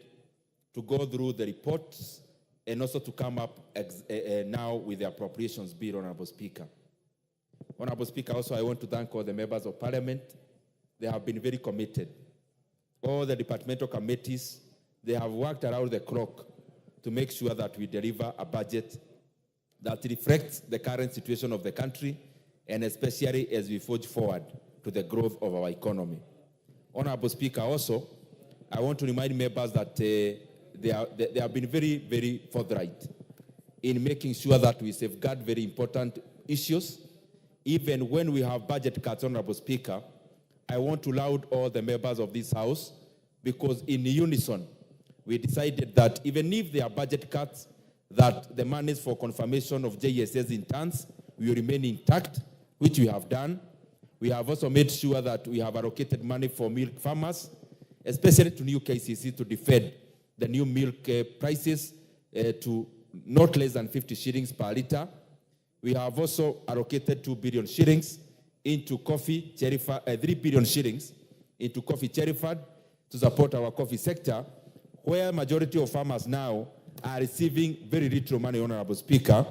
M: to go through the reports and also to come up now with the appropriations bill, Honorable Speaker. Honorable Speaker, also I want to thank all the members of Parliament. They have been very committed. All the departmental committees, they have worked around the clock to make sure that we deliver a budget that reflects the current situation of the country, and especially as we forge forward to the growth of our economy. Honorable Speaker, also, I want to remind members that they have been very, very forthright in making sure that we safeguard very important issues. Even when we have budget cuts, Honorable Speaker, I want to laud all the members of this House, because in unison, we decided that even if there are budget cuts, that the monies for confirmation of JSS interns will remain intact, which we have done. We have also made sure that we have allocated money for milk farmers, especially to new KCC to defend the new milk prices to not less than 50 shillings per litre. We have also allocated 2 billion shillings into coffee, 3 billion shillings into coffee cherry fund to support our coffee sector, where majority of farmers now are receiving very little money, Honorable Speaker.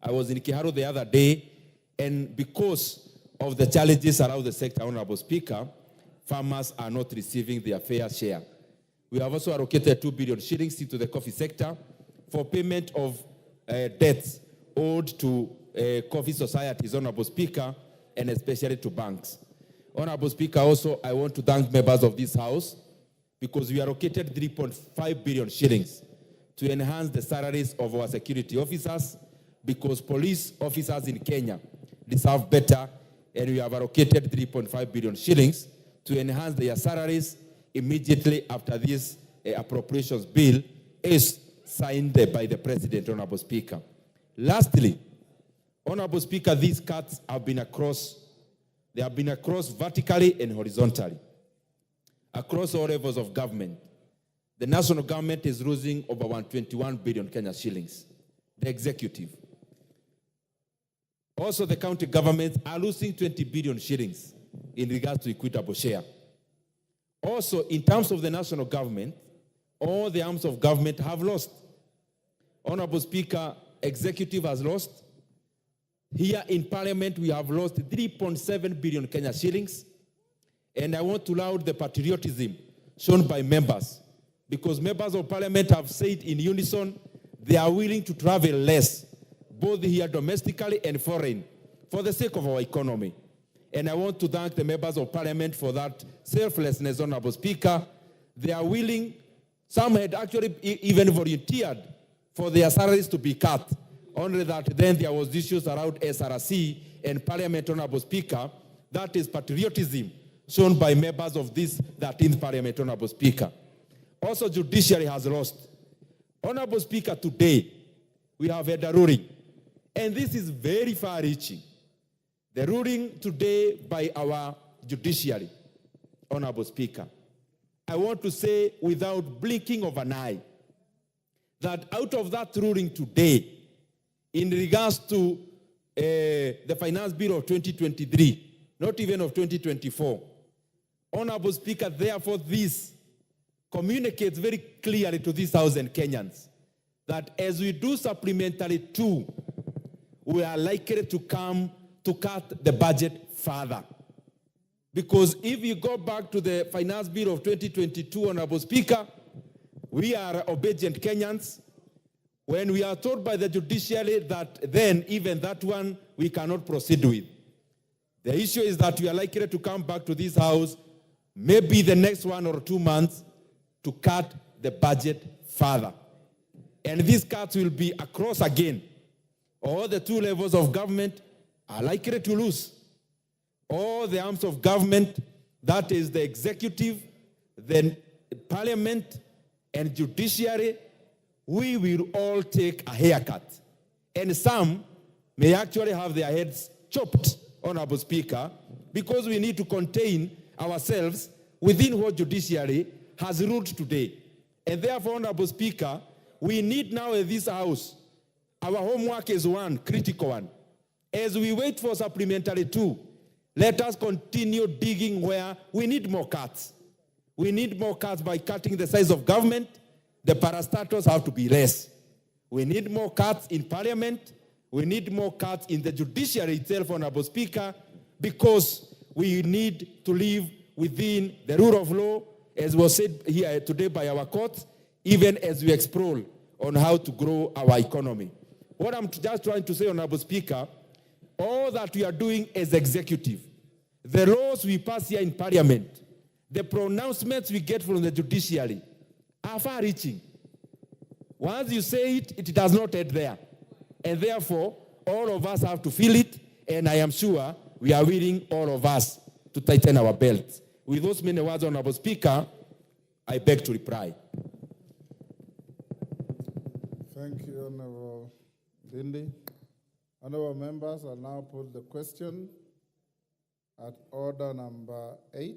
M: I was in Kiharu the other day, and because of the challenges around the sector, Honorable Speaker, farmers are not receiving their fair share. We have also allocated 2 billion shillings into the coffee sector for payment of debts owed to coffee societies, Honorable Speaker, and especially to banks. Honorable Speaker, also, I want to thank members of this House because we allocated 3.5 billion shillings to enhance the salaries of our security officers because police officers in Kenya deserve better, and we have allocated 3.5 billion shillings to enhance their salaries immediately after this appropriations bill is signed by the President, Honorable Speaker. Lastly, Honorable Speaker, these cuts have been across vertically and horizontally, across all levels of government. The national government is losing over 121 billion Kenya shillings, the executive. Also, the county governments are losing 20 billion shillings in regards to equitable share. Also, in terms of the national government, all the arms of government have lost. Honorable Speaker, executive has lost. Here in Parliament, we have lost 3.7 billion Kenya shillings. And I want to laud the patriotism shown by members, because members of Parliament have said in unison they are willing to travel less, both here domestically and foreign, for the sake of our economy. And I want to thank the members of Parliament for that selflessness, Honorable Speaker. They are willing, some had actually even volunteered for their salaries to be cut, only that then there was issues around SRC and Parliament, Honorable Speaker. That is patriotism shown by members of this 13th Parliament, Honorable Speaker. Also, judiciary has lost. Honorable Speaker, today we have had a ruling, and this is very far-reaching. The ruling today by our judiciary, Honorable Speaker, I want to say without blinking of an eye, that out of that ruling today, in regards to the Finance Bill of 2023, not even of 2024, Honorable Speaker, therefore this communicates very clearly to these 1,000 Kenyans that as we do supplementary 2, we are likely to come to cut the budget further. Because if you go back to the Finance Bill of 2022, Honorable Speaker, we are obedient Kenyans. When we are told by the judiciary that then even that one we cannot proceed with. The issue is that we are likely to come back to this House maybe the next 1 or 2 months to cut the budget further. And these cuts will be across again. All the 2 levels of government are likely to lose. All the arms of government, that is the executive, then Parliament and judiciary, we will all take a haircut. And some may actually have their heads chopped, Honorable Speaker, because we need to contain ourselves within what judiciary has ruled today. And therefore, Honorable Speaker, we need now in this House, our homework is one, critical one. As we wait for supplementary 2, let us continue digging where we need more cuts. We need more cuts by cutting the size of government. The parastatals have to be less. We need more cuts in Parliament. We need more cuts in the judiciary itself, Honorable Speaker, because we need to live within the rule of law, as was said here today by our courts, even as we explore on how to grow our economy. What I'm just trying to say, Honorable Speaker, all that we are doing as executive, the laws we pass here in Parliament, the pronouncements we get from the judiciary are far-reaching. Once you say it, it does not end there. And therefore, all of us have to feel it, and I am sure we are willing, all of us, to tighten our belts. With those many words, Honorable Speaker, I beg to reply.
B: Thank you, Honorable Dindi. Honorable members, I'll now put the question at order number 8.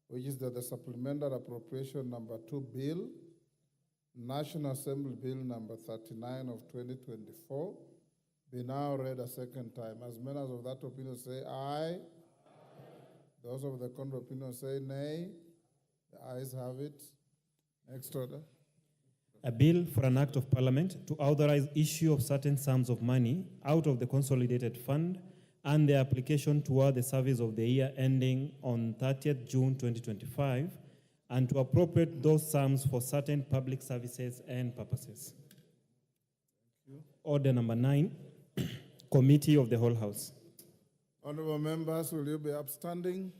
B: which is the supplemental appropriation number 2 bill, National Assembly Bill number 39 of 2024, be now read a second time. As members of that opinion say aye. Those of the contrary opinion say nay. The ayes have it. Next order.
D: A bill for an act of parliament to authorize issue of certain sums of money out of the consolidated fund and their application toward the service of the year ending on 30th June 2025, and to appropriate those sums for certain public services and purposes. Order number 9, Committee of the Whole House.
B: Honorable members, will you be upstanding?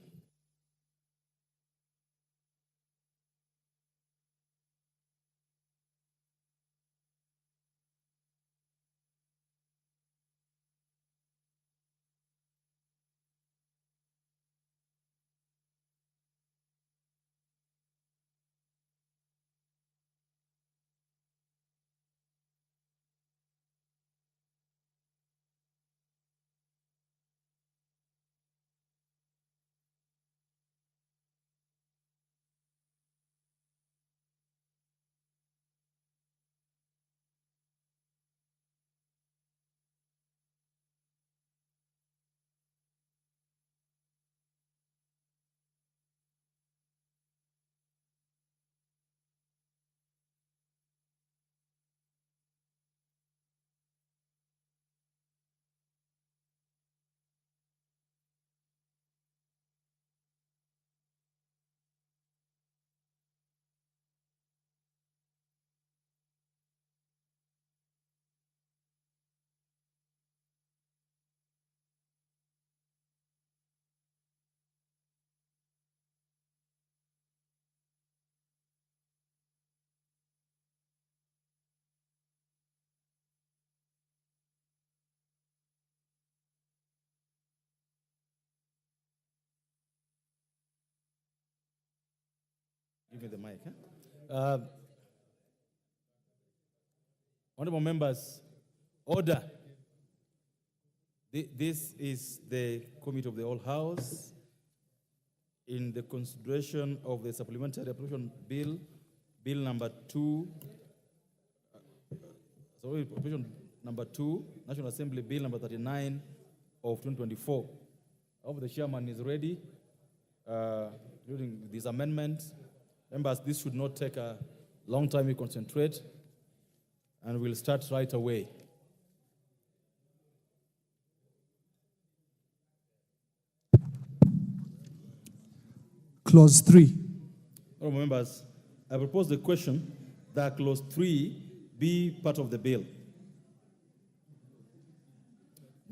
F: Give me the mic. Honorable members, order. This is the Committee of the Whole House in the consideration of the Supplementary Appropriation Bill, Bill number 2, Appropriation number 2, National Assembly Bill number 39 of 2024. I hope the chairman is ready, including this amendment. Members, this should not take a long time. We concentrate, and we'll start right away.
O: Clause 3.
F: Honorable members, I propose the question that Clause 3 be part of the bill.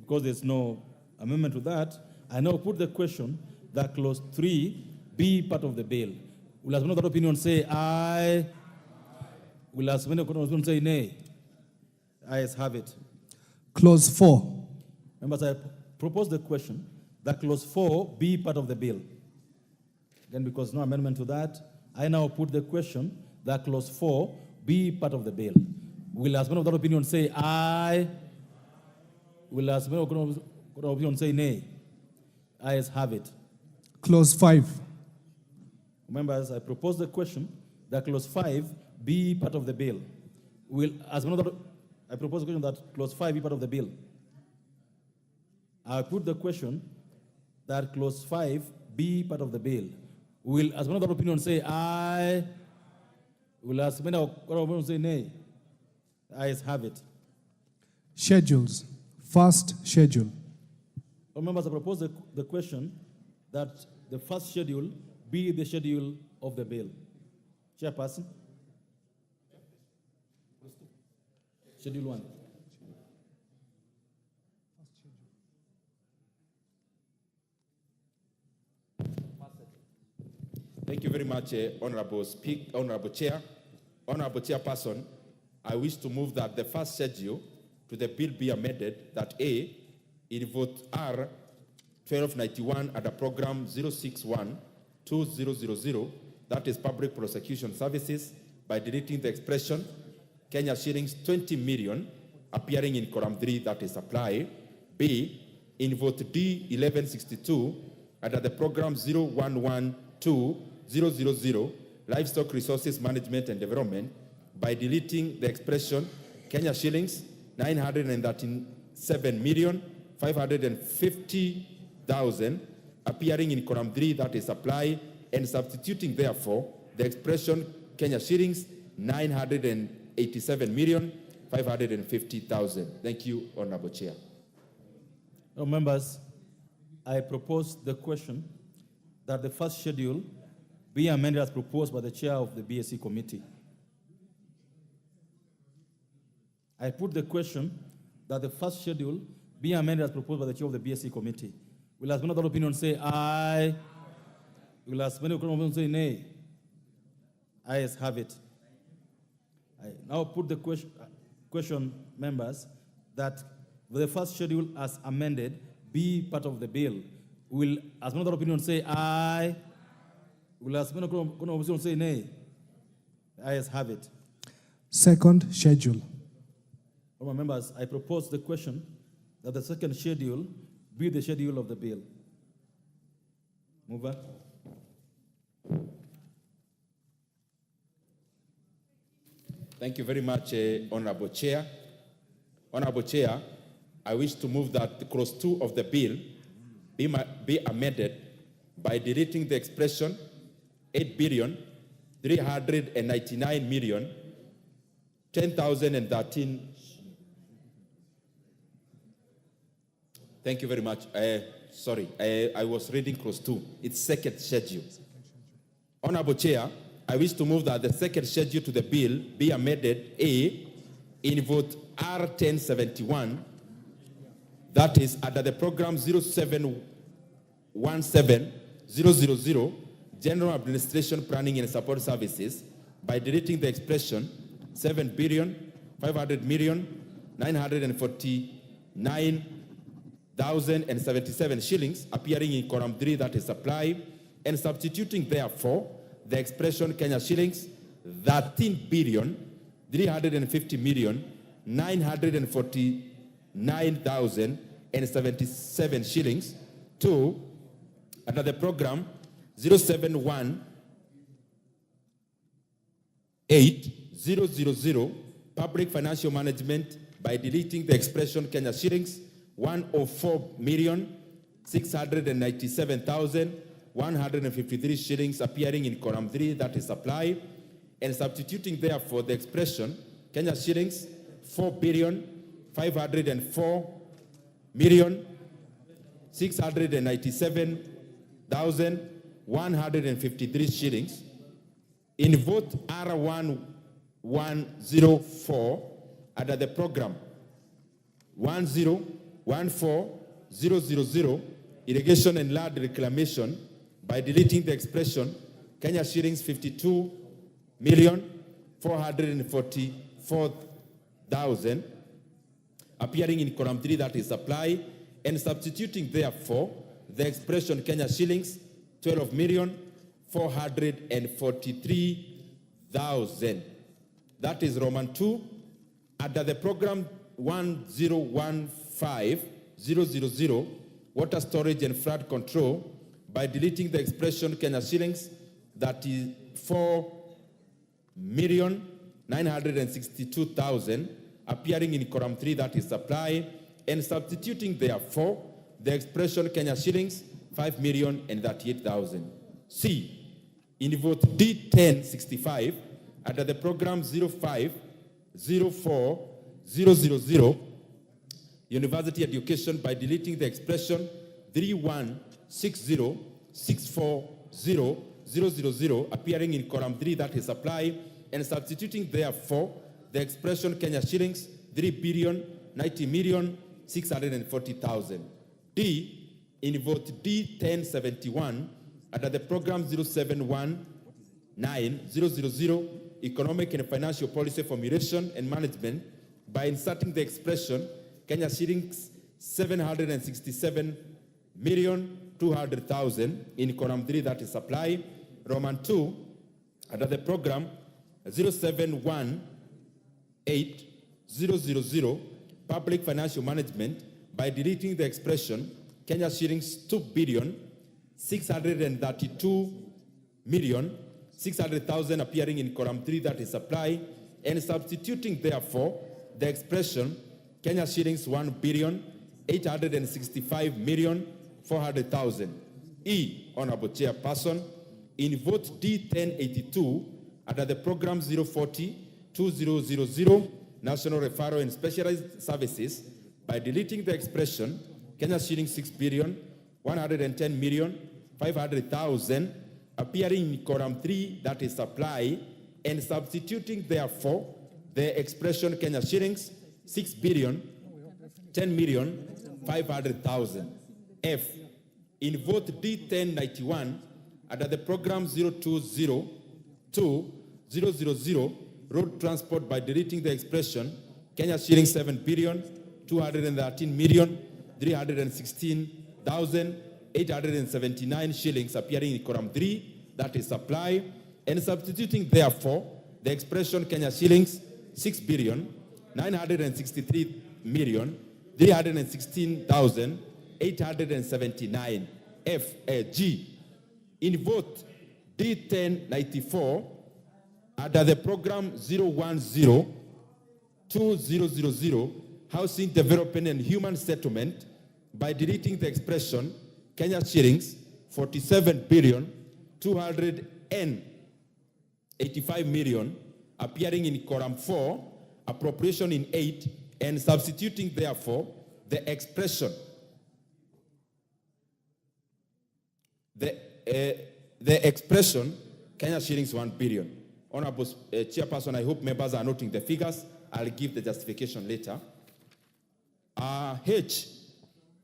F: Because there's no amendment to that, I now put the question that Clause 3 be part of the bill. Will as many of that opinion say aye? Will as many of that opinion say nay? Ayes have it.
O: Clause 4.
F: Members, I propose the question that Clause 4 be part of the bill. Again, because no amendment to that, I now put the question that Clause 4 be part of the bill. Will as many of that opinion say aye? Will as many of that opinion say nay? Ayes have it.
O: Clause 5.
F: Members, I propose the question that Clause 5 be part of the bill. I propose the question that Clause 5 be part of the bill. I put the question that Clause 5 be part of the bill. Will as many of that opinion say aye? Will as many of that opinion say nay? Ayes have it.
O: Schedules. First schedule.
F: Members, I propose the question that the first schedule be the schedule of the bill. Chairperson. Schedule 1.
M: Thank you very much, Honorable Chair. Honorable Chairperson, I wish to move that the first schedule to the bill be amended that A, in vote R 1291 under program 061-2000, that is public prosecution services, by deleting the expression Kenya shillings 20 million appearing in column 3, that is supply. B, in vote D 1162 under the program 2000 livestock resources management and development by deleting the expression Kenya shillings 937,550,000 appearing in column 3, that is supply, and substituting therefore the expression Kenya shillings 987,550,000. Thank you, Honorable Chair.
P: Now, members, I propose the question that the first schedule be amended as proposed by the chair of the BSc committee. I put the question that the first schedule be amended as proposed by the chair of the BSc committee. Will as many other opinions say aye? Will as many other opinions say nay? Ayes have it. I now put the question, members, that the first schedule as amended be part of the bill. Will as many other opinions say aye? Will as many other opinions say nay? Ayes have it.
O: Second schedule.
P: Honourable members, I propose the question that the second schedule be the schedule of the bill. Mover.
M: Thank you very much, Honorable Chair. Honorable Chair, I wish to move that the clause 2 of the bill be amended by deleting the expression 8,399,010,013. Thank you very much. Sorry, I was reading clause 2. It's second schedule. Honorable Chair, I wish to move that the second schedule to the bill be amended A in vote R1071, that is under the program 0717-000, General Administration Planning and Support Services, by deleting the expression 7,500,949,077 shillings appearing in column 3, that is supply, and substituting therefore the expression Kenya shillings 13,350,949,077 shillings to under the program 0718-000 Public Financial Management by deleting the expression Kenya shillings 104,697,153 shillings appearing in column 3, that is supply, and substituting therefore the expression Kenya shillings 4,504,697,153 shillings. In vote R1104 under the program 1014,000 irrigation and land reclamation by deleting the expression Kenya shillings 52,444,000 appearing in column 3, that is supply, and substituting therefore the expression Kenya shillings 12,443,000. That is Roman 2 under the program 1015,000 water storage and flood control by deleting the expression Kenya shillings, that is 4,962,000 appearing in column 3, that is supply, and substituting therefore the expression Kenya shillings 5,038,000. C. In vote D1065 under the program 0504,000 University Education by deleting the expression 31,60,640,000 appearing in column 3, that is supply, and substituting therefore the expression Kenya shillings 3,090,640,000. D. In vote D1071 under the program 0719,000 Economic and Financial Policy Formulation and Management by inserting the expression Kenya shillings 767,200,000 in column 3, that is supply. Roman 2 under the program 0718,000 Public Financial Management by deleting the expression Kenya shillings 2,632,000 million 600,000 appearing in column 3, that is supply, and substituting therefore the expression Kenya shillings 1,865,400,000. E, Honorable Chairperson, in vote D1082 under the program 040-2000 National Referral and Specialized Services by deleting the expression Kenya shillings 6,110,500,000 appearing in column 3, that is supply, and substituting therefore the expression Kenya shillings 6,010,500,000. F, in vote D1091 under the program 020-2000 road transport by deleting the expression Kenya shillings 7,213,316,879 shillings appearing in column 3, that is supply, and substituting therefore the expression Kenya shillings 6,963,316,879. G, in vote D1094 under the program 010-2000 housing development and human settlement by deleting the expression Kenya shillings 47,285,000,000 appearing in column 4, appropriation in 8, and substituting therefore the expression the expression Kenya shillings 1 billion. Honorable Chairperson, I hope members are noting the figures. I'll give the justification later. H,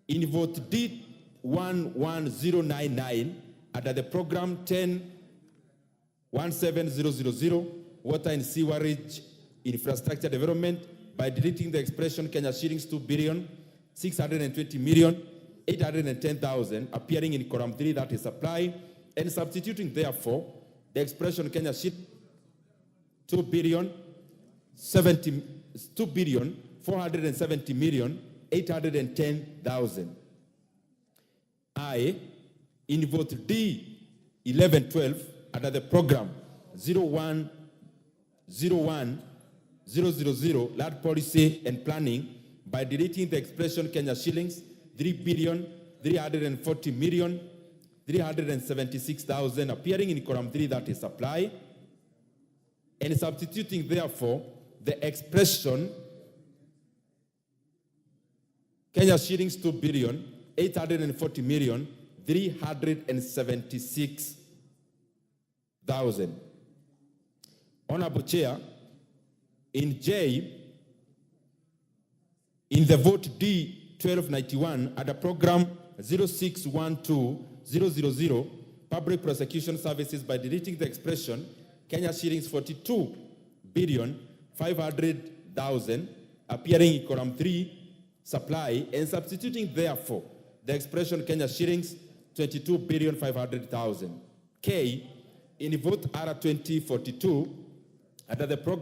M: in vote D11099 under the program 10-17000 water and sewerage infrastructure development by deleting the expression Kenya shillings 2,620,810,000 appearing in column 3, that is supply, and substituting therefore the expression Kenya shillings 2,470,810,000. I, in vote D1112 under the program 0101000 land policy and planning by deleting the expression Kenya shillings 3,340,376,000 appearing in column 3, that is supply, and substituting therefore the expression Kenya shillings 2,840,376,000. Honorable Chair, in J, in the vote D1291 at the program 0612-000 public prosecution services by deleting the expression Kenya shillings 42,500,000 appearing in column 3 supply, and substituting therefore the expression Kenya shillings 22,500,000. K, in vote R2042 under the program